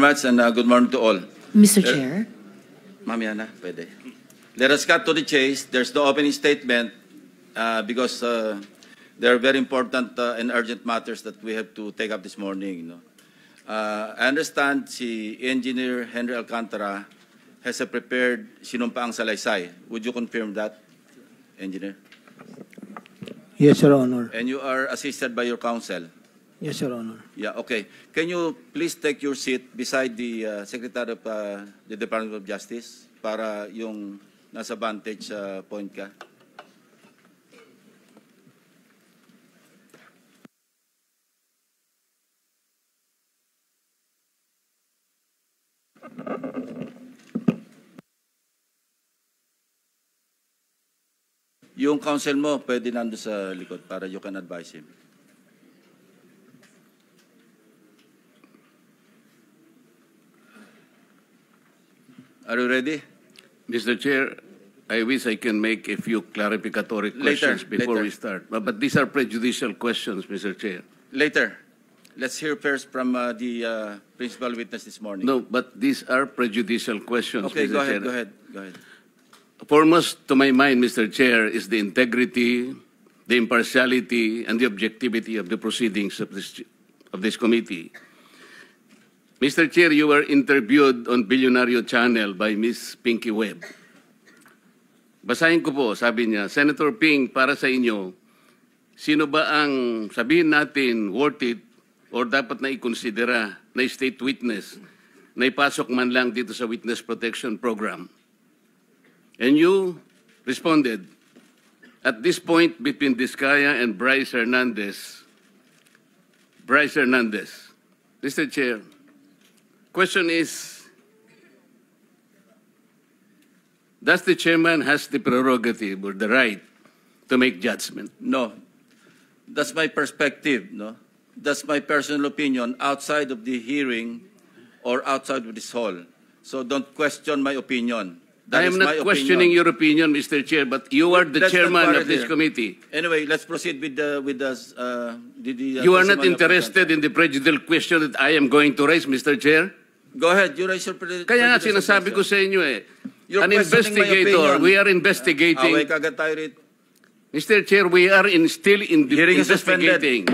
much, and good morning to all. Mr. Chair. Ma'am Yana, pwede. Let us cut to the chase. There's no opening statement because there are very important and urgent matters that we have to take up this morning. I understand si Engineer Henry Alcantara has a prepared sinumpaang salaysay. Would you confirm that, Engineer? Yes, Your Honor. And you are assisted by your counsel? Yes, Your Honor. Yeah, okay. Can you please take your seat beside the Secretary of the Department of Justice para yung nasa vantage point ka? Yung counsel mo, pwede nando sa likod para you can advise him. Are you ready? Mr. Chair, I wish I can make a few clarificatory questions before we start. But these are prejudicial questions, Mr. Chair. Later. Let's hear first from the principal witness this morning. No, but these are prejudicial questions, Okay, Mr. Chair. go ahead. Foremost to my mind, Mr. Chair, is the integrity, the impartiality, and the objectivity of the proceedings of this committee. Mr. Chair, you were interviewed on Billionario Channel by Ms. Pinky Webb. Basahin ko po, sabi niya, Senator Ping, para sa inyo, sino ba ang sabihin natin worth it or dapat na ikonsidera na state witness na ipasok man lang dito sa Witness Protection Program? And you responded, at this point between Diskaya and Bryce Hernandez, Mr. Chair, question is, does the chairman has the prerogative or the right to make judgment? No. That's my perspective, no? That's my personal opinion outside of the hearing or outside of this hall. So don't question my opinion. I am not questioning your opinion, Mr. Chair, but you are the chairman of this committee. Anyway, let's proceed with the you are not interested in the prejudicial question that I am going to raise, Mr. Chair? Go ahead, you raise your Kaya nga sinasabi ko sa inyo an investigator, we are investigating. Away kagad tayo rito. Mr. Chair, we are still investigating.